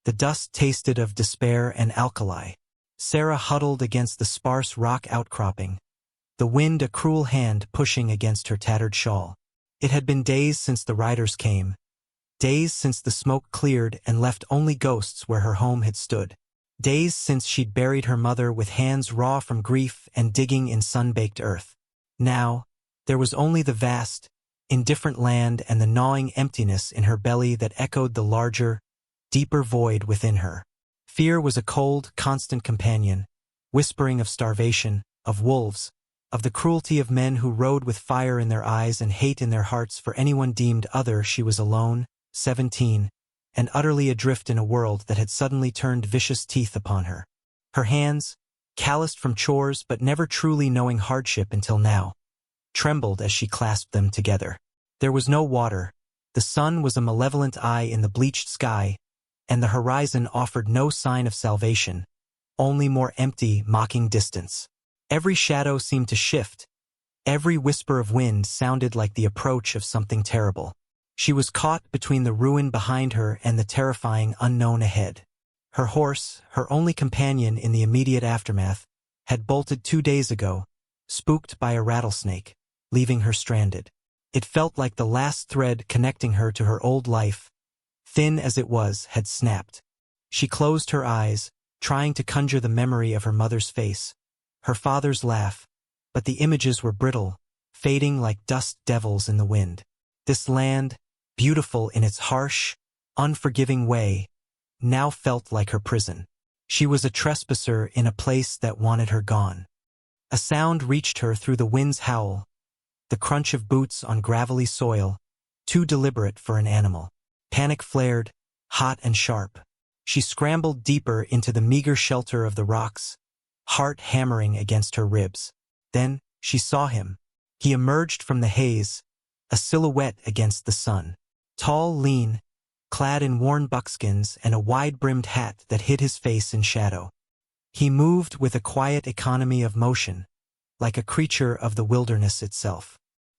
The dust tasted of despair and alkali. Sarah huddled against the sparse rock outcropping, the wind a cruel hand pushing against her tattered shawl. It had been days since the riders came, days since the smoke cleared and left only ghosts where her home had stood, days since she'd buried her mother with hands raw from grief and digging in sun-baked earth. Now, there was only the vast, indifferent land and the gnawing emptiness in her belly that echoed the larger, deeper void within her. Fear was a cold, constant companion, whispering of starvation, of wolves, of the cruelty of men who rode with fire in their eyes and hate in their hearts for anyone deemed other. She was alone, 17, and utterly adrift in a world that had suddenly turned vicious teeth upon her. Her hands, calloused from chores but never truly knowing hardship until now, trembled as she clasped them together. There was no water, the sun was a malevolent eye in the bleached sky, and the horizon offered no sign of salvation, only more empty, mocking distance. Every shadow seemed to shift, every whisper of wind sounded like the approach of something terrible. She was caught between the ruin behind her and the terrifying unknown ahead. Her horse, her only companion in the immediate aftermath, had bolted 2 days ago, spooked by a rattlesnake, leaving her stranded. It felt like the last thread connecting her to her old life, thin as it was, had snapped. She closed her eyes, trying to conjure the memory of her mother's face, her father's laugh, but the images were brittle, fading like dust devils in the wind. This land, beautiful in its harsh, unforgiving way, now felt like her prison. She was a trespasser in a place that wanted her gone. A sound reached her through the wind's howl, the crunch of boots on gravelly soil, too deliberate for an animal. Panic flared, hot and sharp. She scrambled deeper into the meager shelter of the rocks, heart hammering against her ribs. Then, she saw him. He emerged from the haze, a silhouette against the sun. Tall, lean, clad in worn buckskins and a wide-brimmed hat that hid his face in shadow. He moved with a quiet economy of motion, like a creature of the wilderness itself.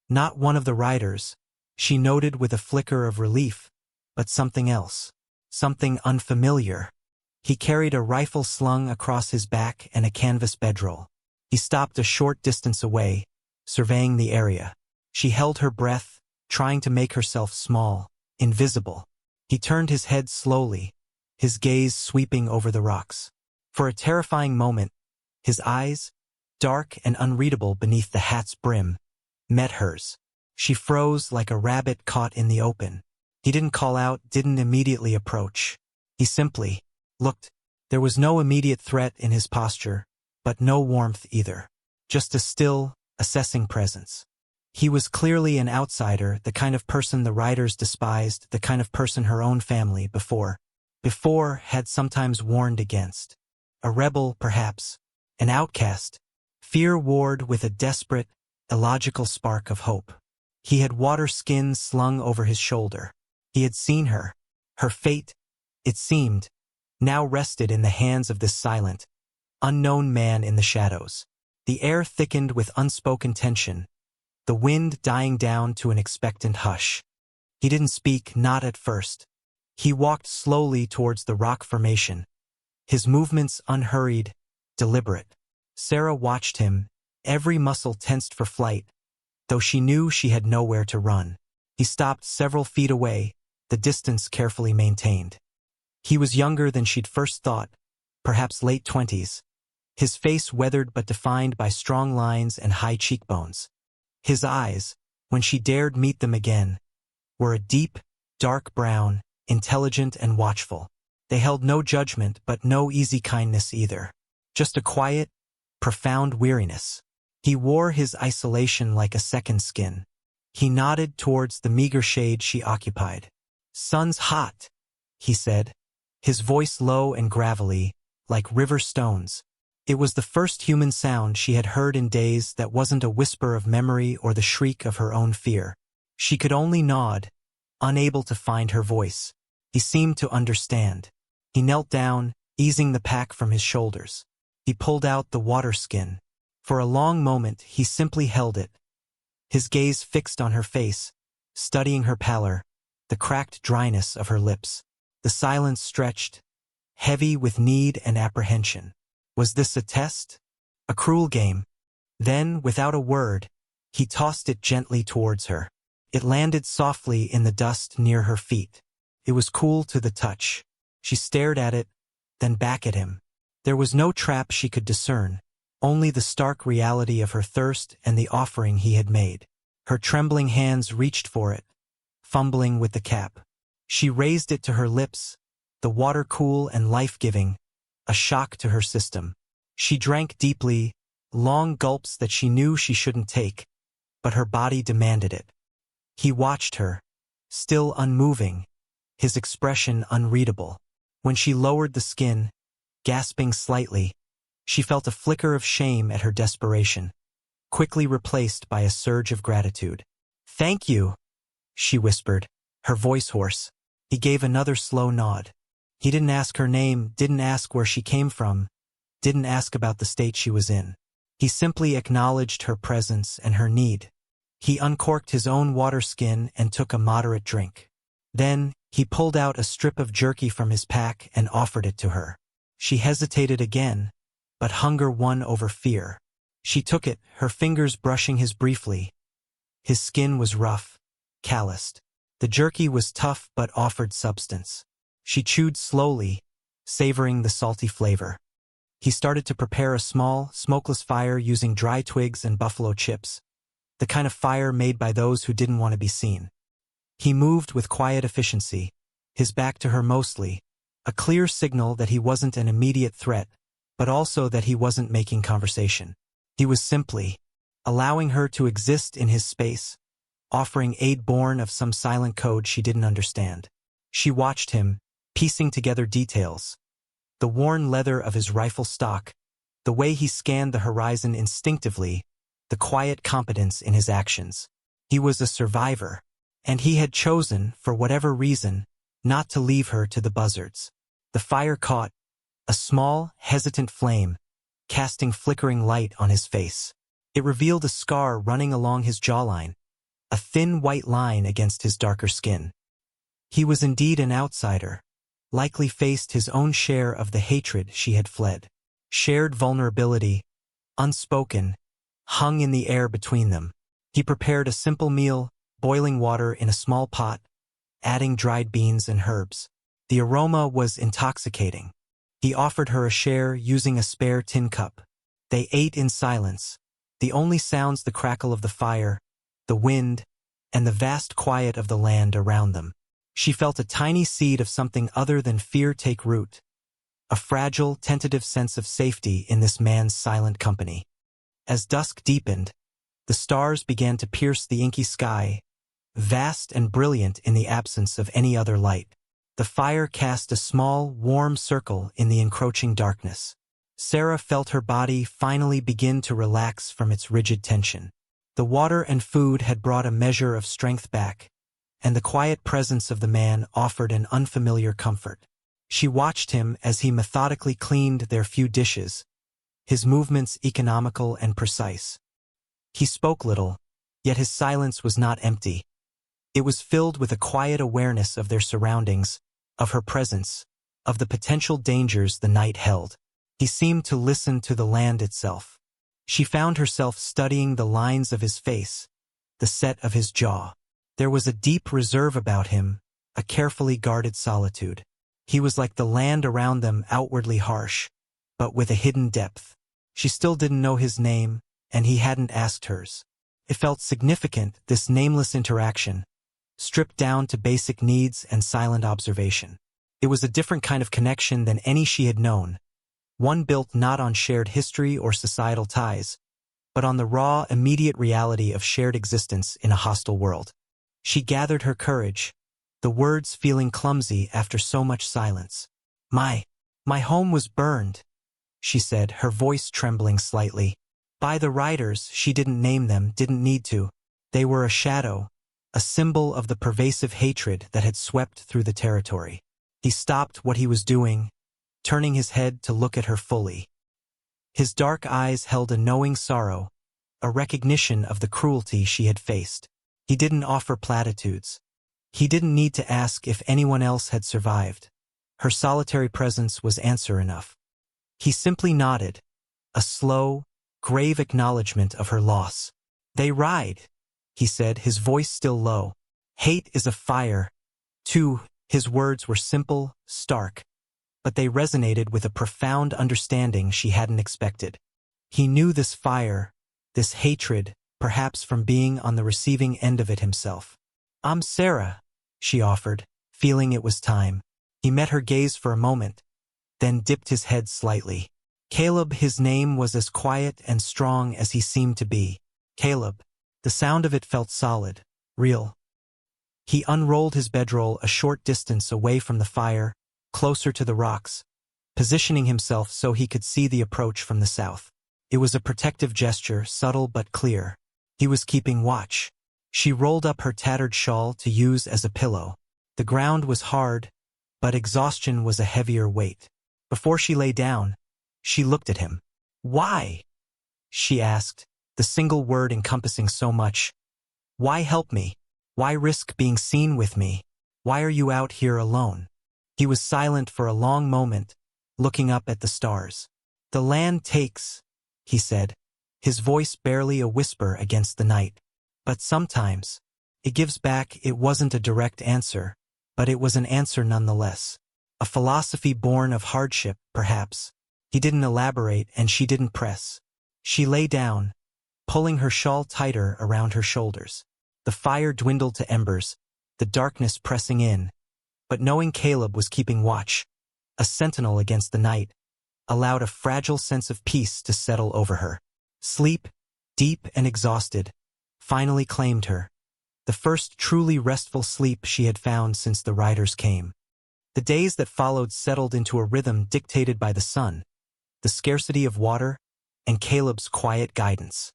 Not one of the riders, she noted with a flicker of relief, but something else, something unfamiliar. He carried a rifle slung across his back and a canvas bedroll. He stopped a short distance away, surveying the area. She held her breath, trying to make herself small, invisible. He turned his head slowly, his gaze sweeping over the rocks. For a terrifying moment, his eyes, dark and unreadable beneath the hat's brim, met hers. She froze like a rabbit caught in the open. He didn't call out, didn't immediately approach. He simply looked. There was no immediate threat in his posture, but no warmth either. Just a still, assessing presence. He was clearly an outsider, the kind of person the riders despised, the kind of person her own family before had sometimes warned against. A rebel, perhaps. An outcast. Fear warred with a desperate, illogical spark of hope. He had water skin slung over his shoulder. He had seen her. Her fate, it seemed, now rested in the hands of this silent, unknown man in the shadows. The air thickened with unspoken tension, the wind dying down to an expectant hush. He didn't speak, not at first. He walked slowly towards the rock formation, his movements unhurried, deliberate. Sarah watched him, every muscle tensed for flight, though she knew she had nowhere to run. He stopped several feet away, the distance carefully maintained. He was younger than she'd first thought, perhaps late 20s, his face weathered but defined by strong lines and high cheekbones. His eyes, when she dared meet them again, were a deep, dark brown, intelligent and watchful. They held no judgment but no easy kindness either. Just a quiet, profound weariness. He wore his isolation like a second skin. He nodded towards the meager shade she occupied. "Sun's hot," he said, his voice low and gravelly, like river stones. It was the first human sound she had heard in days that wasn't a whisper of memory or the shriek of her own fear. She could only nod, unable to find her voice. He seemed to understand. He knelt down, easing the pack from his shoulders. He pulled out the water skin. For a long moment he simply held it, his gaze fixed on her face, studying her pallor, the cracked dryness of her lips. The silence stretched, heavy with need and apprehension. Was this a test? A cruel game? Then, without a word, he tossed it gently towards her. It landed softly in the dust near her feet. It was cool to the touch. She stared at it, then back at him. There was no trap she could discern, only the stark reality of her thirst and the offering he had made. Her trembling hands reached for it, fumbling with the cap. She raised it to her lips, the water cool and life-giving, a shock to her system. She drank deeply, long gulps that she knew she shouldn't take, but her body demanded it. He watched her, still unmoving, his expression unreadable. When she lowered the skin, gasping slightly, she felt a flicker of shame at her desperation, quickly replaced by a surge of gratitude. "Thank you," she whispered, her voice hoarse. He gave another slow nod. He didn't ask her name, didn't ask where she came from, didn't ask about the state she was in. He simply acknowledged her presence and her need. He uncorked his own water skin and took a moderate drink. Then, he pulled out a strip of jerky from his pack and offered it to her. She hesitated again, but hunger won over fear. She took it, her fingers brushing his briefly. His skin was rough, calloused. The jerky was tough but offered substance. She chewed slowly, savoring the salty flavor. He started to prepare a small, smokeless fire using dry twigs and buffalo chips, the kind of fire made by those who didn't want to be seen. He moved with quiet efficiency, his back to her mostly, a clear signal that he wasn't an immediate threat, but also that he wasn't making conversation. He was simply allowing her to exist in his space, offering aid born of some silent code she didn't understand. She watched him, piecing together details. The worn leather of his rifle stock, the way he scanned the horizon instinctively, the quiet competence in his actions. He was a survivor, and he had chosen, for whatever reason, not to leave her to the buzzards. The fire caught, a small, hesitant flame, casting flickering light on his face. It revealed a scar running along his jawline, a thin white line against his darker skin. He was indeed an outsider, likely faced his own share of the hatred she had fled. Shared vulnerability, unspoken, hung in the air between them. He prepared a simple meal, boiling water in a small pot, adding dried beans and herbs. The aroma was intoxicating. He offered her a share using a spare tin cup. They ate in silence, the only sounds the crackle of the fire, the wind, and the vast quiet of the land around them. She felt a tiny seed of something other than fear take root, a fragile, tentative sense of safety in this man's silent company. As dusk deepened, the stars began to pierce the inky sky, vast and brilliant in the absence of any other light. The fire cast a small, warm circle in the encroaching darkness. Sarah felt her body finally begin to relax from its rigid tension. The water and food had brought a measure of strength back, and the quiet presence of the man offered an unfamiliar comfort. She watched him as he methodically cleaned their few dishes, his movements economical and precise. He spoke little, yet his silence was not empty. It was filled with a quiet awareness of their surroundings, of her presence, of the potential dangers the night held. He seemed to listen to the land itself. She found herself studying the lines of his face, the set of his jaw. There was a deep reserve about him, a carefully guarded solitude. He was like the land around them, outwardly harsh, but with a hidden depth. She still didn't know his name, and he hadn't asked hers. It felt significant, this nameless interaction, stripped down to basic needs and silent observation. It was a different kind of connection than any she had known, one built not on shared history or societal ties, but on the raw, immediate reality of shared existence in a hostile world. She gathered her courage, the words feeling clumsy after so much silence. My home was burned," she said, her voice trembling slightly. By the riders, she didn't name them, didn't need to. They were a shadow, a symbol of the pervasive hatred that had swept through the territory. He stopped what he was doing, turning his head to look at her fully. His dark eyes held a knowing sorrow, a recognition of the cruelty she had faced. He didn't offer platitudes. He didn't need to ask if anyone else had survived. Her solitary presence was answer enough. He simply nodded, a slow, grave acknowledgement of her loss. "They ride," he said, his voice still low. "Hate is a fire, too." His words were simple, stark, but they resonated with a profound understanding she hadn't expected. He knew this fire, this hatred, perhaps from being on the receiving end of it himself. "I'm Sarah," she offered, feeling it was time. He met her gaze for a moment, then dipped his head slightly. Caleb, his name was as quiet and strong as he seemed to be. Caleb. The sound of it felt solid, real. He unrolled his bedroll a short distance away from the fire, closer to the rocks, positioning himself so he could see the approach from the south. It was a protective gesture, subtle but clear. He was keeping watch. She rolled up her tattered shawl to use as a pillow. The ground was hard, but exhaustion was a heavier weight. Before she lay down, she looked at him. "Why?" she asked, the single word encompassing so much. "Why help me? Why risk being seen with me? Why are you out here alone?" He was silent for a long moment, looking up at the stars. "The land takes," he said, his voice barely a whisper against the night. "But sometimes it gives back." It wasn't a direct answer, but it was an answer nonetheless. A philosophy born of hardship, perhaps. He didn't elaborate and she didn't press. She lay down, pulling her shawl tighter around her shoulders. The fire dwindled to embers, the darkness pressing in, but knowing Caleb was keeping watch, a sentinel against the night, allowed a fragile sense of peace to settle over her. Sleep, deep and exhausted, finally claimed her. The first truly restful sleep she had found since the riders came. The days that followed settled into a rhythm dictated by the sun, the scarcity of water, and Caleb's quiet guidance.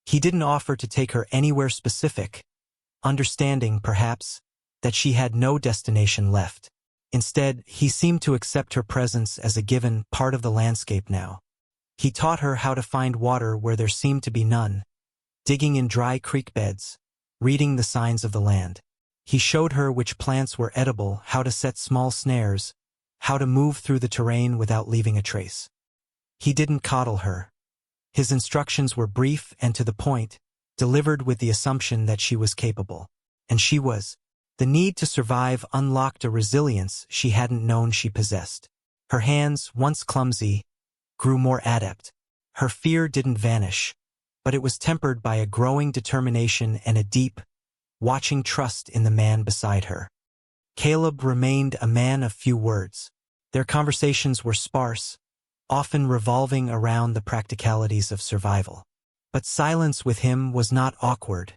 He didn't offer to take her anywhere specific, understanding, perhaps, that she had no destination left. Instead, he seemed to accept her presence as a given part of the landscape now. He taught her how to find water where there seemed to be none, digging in dry creek beds, reading the signs of the land. He showed her which plants were edible, how to set small snares, how to move through the terrain without leaving a trace. He didn't coddle her. His instructions were brief and to the point, delivered with the assumption that she was capable. And she was. The need to survive unlocked a resilience she hadn't known she possessed. Her hands, once clumsy, grew more adept. Her fear didn't vanish, but it was tempered by a growing determination and a deep, watching trust in the man beside her. Caleb remained a man of few words. Their conversations were sparse, often revolving around the practicalities of survival. But silence with him was not awkward.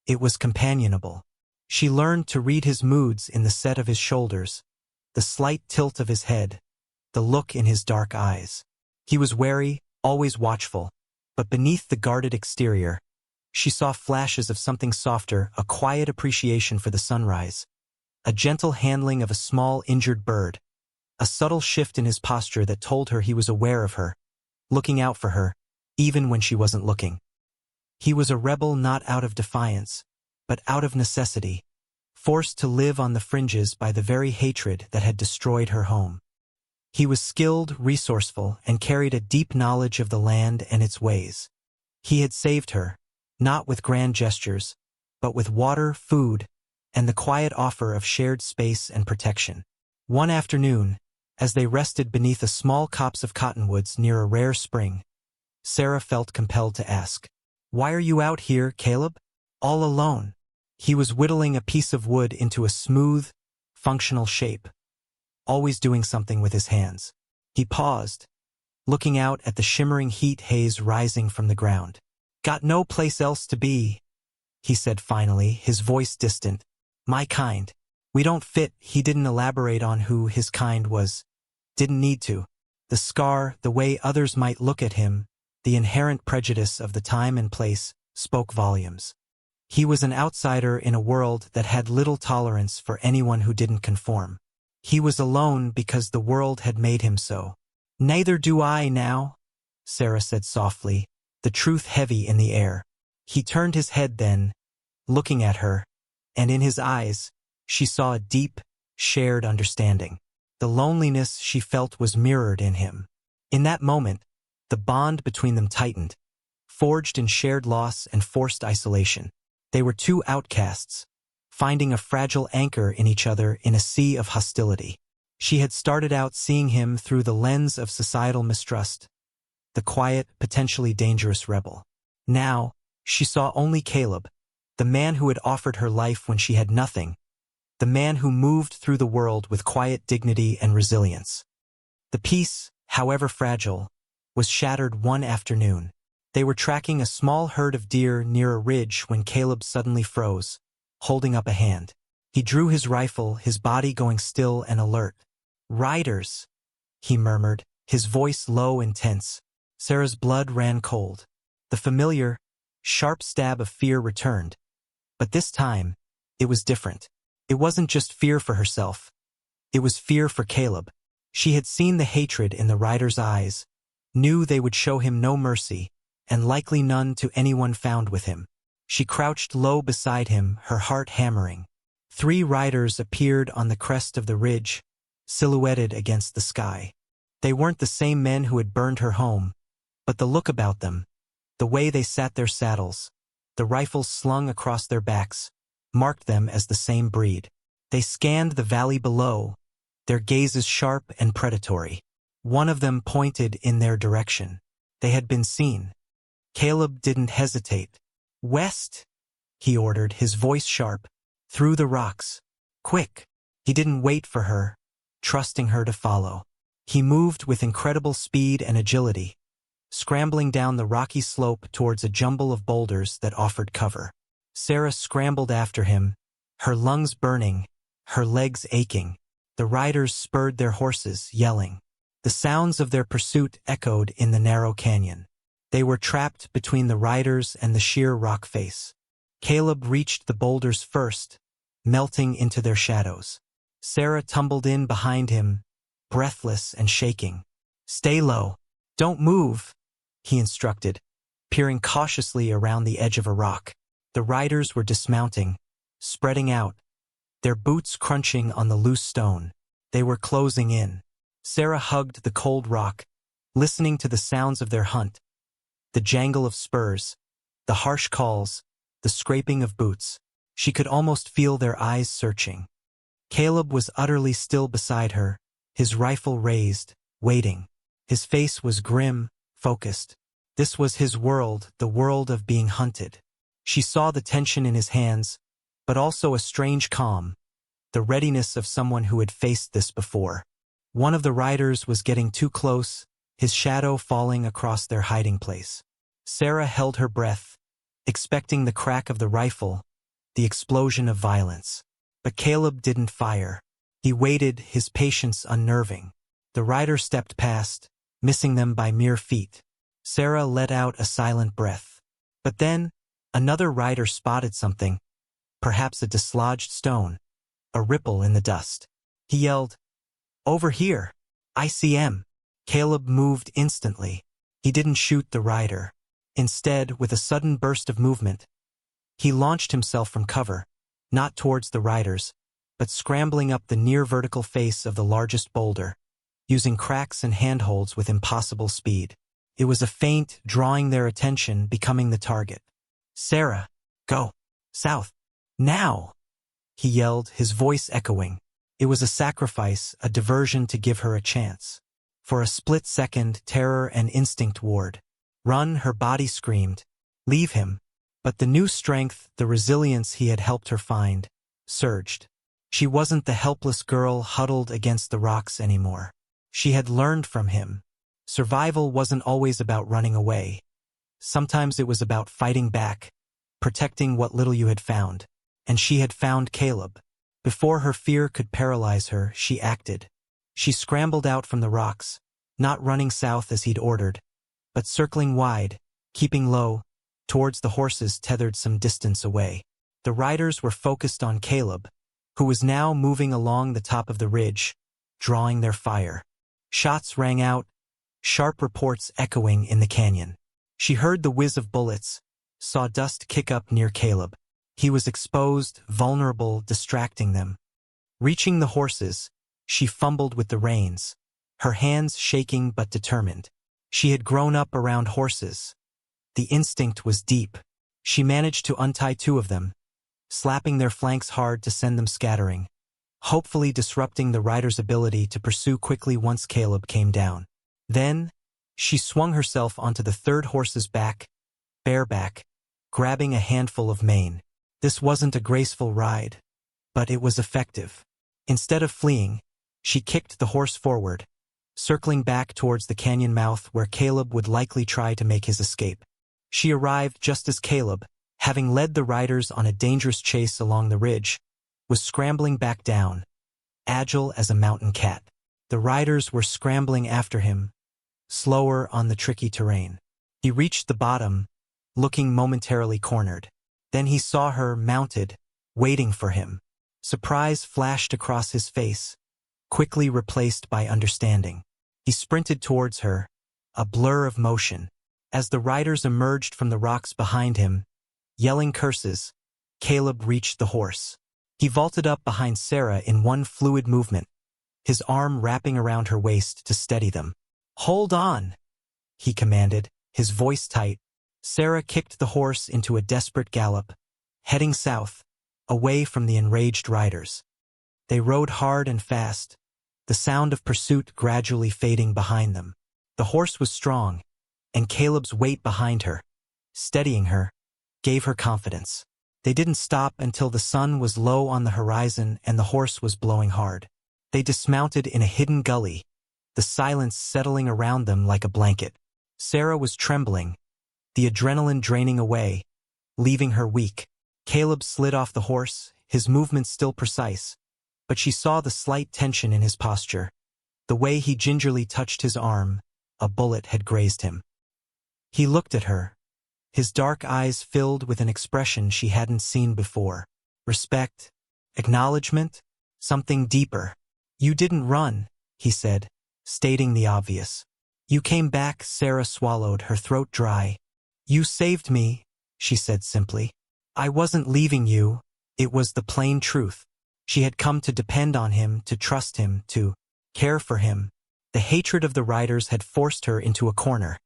It was companionable. She learned to read his moods in the set of his shoulders, the slight tilt of his head, the look in his dark eyes. He was wary, always watchful, but beneath the guarded exterior, she saw flashes of something softer, a quiet appreciation for the sunrise, a gentle handling of a small injured bird, a subtle shift in his posture that told her he was aware of her, looking out for her, even when she wasn't looking. He was a rebel not out of defiance, but out of necessity, forced to live on the fringes by the very hatred that had destroyed her home. He was skilled, resourceful, and carried a deep knowledge of the land and its ways. He had saved her, not with grand gestures, but with water, food, and the quiet offer of shared space and protection. One afternoon, as they rested beneath a small copse of cottonwoods near a rare spring, Sarah felt compelled to ask, "Why are you out here, Caleb? All alone?" He was whittling a piece of wood into a smooth, functional shape, always doing something with his hands. He paused, looking out at the shimmering heat haze rising from the ground. "Got no place else to be," he said finally, his voice distant. "My kind. We don't fit." He didn't elaborate on who his kind was. Didn't need to. The scar, the way others might look at him, the inherent prejudice of the time and place, spoke volumes. He was an outsider in a world that had little tolerance for anyone who didn't conform. He was alone because the world had made him so. "Neither do I now," Sarah said softly, the truth heavy in the air. He turned his head then, looking at her, and in his eyes, she saw a deep, shared understanding. The loneliness she felt was mirrored in him. In that moment, the bond between them tightened, forged in shared loss and forced isolation. They were two outcasts, finding a fragile anchor in each other in a sea of hostility. She had started out seeing him through the lens of societal mistrust, the quiet, potentially dangerous rebel. Now, she saw only Caleb, the man who had offered her life when she had nothing, the man who moved through the world with quiet dignity and resilience. The peace, however fragile, was shattered one afternoon. They were tracking a small herd of deer near a ridge when Caleb suddenly froze, holding up a hand. He drew his rifle, his body going still and alert. "Riders," he murmured, his voice low and tense. Sarah's blood ran cold. The familiar, sharp stab of fear returned. But this time, it was different. It wasn't just fear for herself. It was fear for Caleb. She had seen the hatred in the riders' eyes, knew they would show him no mercy, and likely none to anyone found with him. She crouched low beside him, her heart hammering. 3 riders appeared on the crest of the ridge, silhouetted against the sky. They weren't the same men who had burned her home, but the look about them, the way they sat their saddles, the rifles slung across their backs, marked them as the same breed. They scanned the valley below, their gazes sharp and predatory. One of them pointed in their direction. They had been seen. Caleb didn't hesitate. "West," he ordered, his voice sharp. "Through the rocks. Quick." He didn't wait for her, trusting her to follow. He moved with incredible speed and agility, scrambling down the rocky slope towards a jumble of boulders that offered cover. Sarah scrambled after him, her lungs burning, her legs aching. The riders spurred their horses, yelling. The sounds of their pursuit echoed in the narrow canyon. They were trapped between the riders and the sheer rock face. Caleb reached the boulders first, melting into their shadows. Sarah tumbled in behind him, breathless and shaking. "Stay low. Don't move," he instructed, peering cautiously around the edge of a rock. The riders were dismounting, spreading out, their boots crunching on the loose stone. They were closing in. Sarah hugged the cold rock, listening to the sounds of their hunt, the jangle of spurs, the harsh calls, the scraping of boots. She could almost feel their eyes searching. Caleb was utterly still beside her, his rifle raised, waiting. His face was grim, focused. This was his world, the world of being hunted. She saw the tension in his hands, but also a strange calm, the readiness of someone who had faced this before. One of the riders was getting too close, his shadow falling across their hiding place. Sarah held her breath, expecting the crack of the rifle, the explosion of violence. But Caleb didn't fire. He waited, his patience unnerving. The rider stepped past, missing them by mere feet. Sarah let out a silent breath. But then, another rider spotted something, perhaps a dislodged stone, a ripple in the dust. He yelled, "Over here! I see him!" Caleb moved instantly. He didn't shoot the rider. Instead, with a sudden burst of movement, he launched himself from cover, not towards the riders, but scrambling up the near-vertical face of the largest boulder, using cracks and handholds with impossible speed. It was a feint, drawing their attention, becoming the target. "Sarah, go! South! Now!" he yelled, his voice echoing. It was a sacrifice, a diversion to give her a chance. For a split second, terror and instinct warred. "Run," her body screamed. "Leave him." But the new strength, the resilience he had helped her find, surged. She wasn't the helpless girl huddled against the rocks anymore. She had learned from him. Survival wasn't always about running away. Sometimes it was about fighting back, protecting what little you had found. And she had found Caleb. Before her fear could paralyze her, she acted. She scrambled out from the rocks, not running south as he'd ordered, but circling wide, keeping low, towards the horses tethered some distance away. The riders were focused on Caleb, who was now moving along the top of the ridge, drawing their fire. Shots rang out, sharp reports echoing in the canyon. She heard the whiz of bullets, saw dust kick up near Caleb. He was exposed, vulnerable, distracting them. Reaching the horses, She fumbled with the reins, her hands shaking but determined. She had grown up around horses. The instinct was deep. She managed to untie two of them, slapping their flanks hard to send them scattering, hopefully disrupting the rider's ability to pursue quickly once Caleb came down. Then, she swung herself onto the third horse's back, bareback, grabbing a handful of mane. This wasn't a graceful ride, but it was effective. Instead of fleeing, she kicked the horse forward, circling back towards the canyon mouth where Caleb would likely try to make his escape. She arrived just as Caleb, having led the riders on a dangerous chase along the ridge, was scrambling back down, agile as a mountain cat. The riders were scrambling after him, slower on the tricky terrain. He reached the bottom, looking momentarily cornered. Then he saw her mounted, waiting for him. Surprise flashed across his face, quickly replaced by understanding. He sprinted towards her, a blur of motion. As the riders emerged from the rocks behind him, yelling curses, Caleb reached the horse. He vaulted up behind Sarah in one fluid movement, his arm wrapping around her waist to steady them. "Hold on," he commanded, his voice tight. Sarah kicked the horse into a desperate gallop, heading south, away from the enraged riders. They rode hard and fast, the sound of pursuit gradually fading behind them. The horse was strong, and Caleb's weight behind her, steadying her, gave her confidence. They didn't stop until the sun was low on the horizon and the horse was blowing hard. They dismounted in a hidden gully, the silence settling around them like a blanket. Sarah was trembling, the adrenaline draining away, leaving her weak. Caleb slid off the horse, his movements still precise, but she saw the slight tension in his posture. The way he gingerly touched his arm, a bullet had grazed him. He looked at her, his dark eyes filled with an expression she hadn't seen before. Respect, acknowledgement, something deeper. "You didn't run," he said, stating the obvious. "You came back." Sarah swallowed, her throat dry. "You saved me," she said simply. "I wasn't leaving you." It was the plain truth. She had come to depend on him, to trust him, to care for him. The hatred of the riders had forced her into a corner.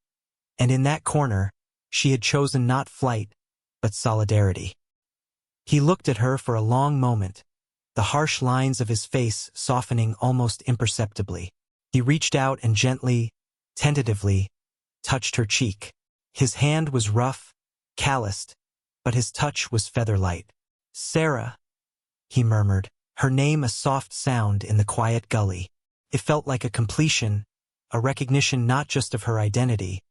And in that corner, she had chosen not flight, but solidarity. He looked at her for a long moment, the harsh lines of his face softening almost imperceptibly. He reached out and gently, tentatively, touched her cheek. His hand was rough, calloused, but his touch was feather-light. "Sarah," he murmured, her name a soft sound in the quiet gully. It felt like a completion, a recognition not just of her identity,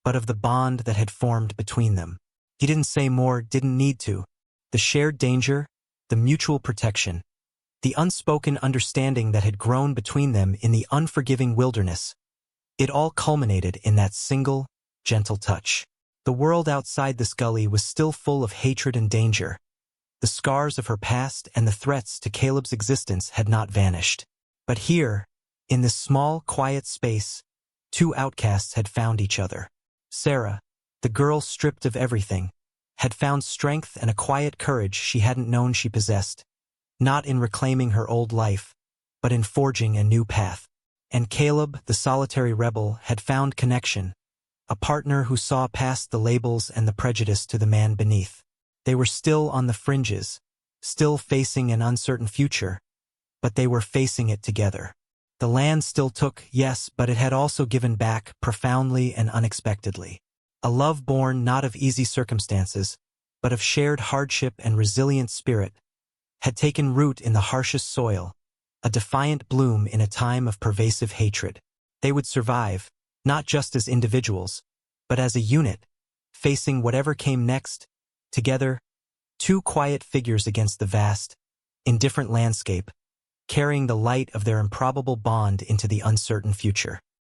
but of the bond that had formed between them. He didn't say more, didn't need to. The shared danger, the mutual protection, the unspoken understanding that had grown between them in the unforgiving wilderness, it all culminated in that single, gentle touch. The world outside this gully was still full of hatred and danger. The scars of her past and the threats to Caleb's existence had not vanished. But here, in this small, quiet space, two outcasts had found each other. Sarah, the girl stripped of everything, had found strength and a quiet courage she hadn't known she possessed, not in reclaiming her old life, but in forging a new path. And Caleb, the solitary rebel, had found connection, a partner who saw past the labels and the prejudice to the man beneath. They were still on the fringes, still facing an uncertain future, but they were facing it together. The land still took, yes, but it had also given back profoundly and unexpectedly. A love born not of easy circumstances, but of shared hardship and resilient spirit, had taken root in the harshest soil, a defiant bloom in a time of pervasive hatred. They would survive, not just as individuals, but as a unit, facing whatever came next, together, two quiet figures against the vast, indifferent landscape, carrying the light of their improbable bond into the uncertain future.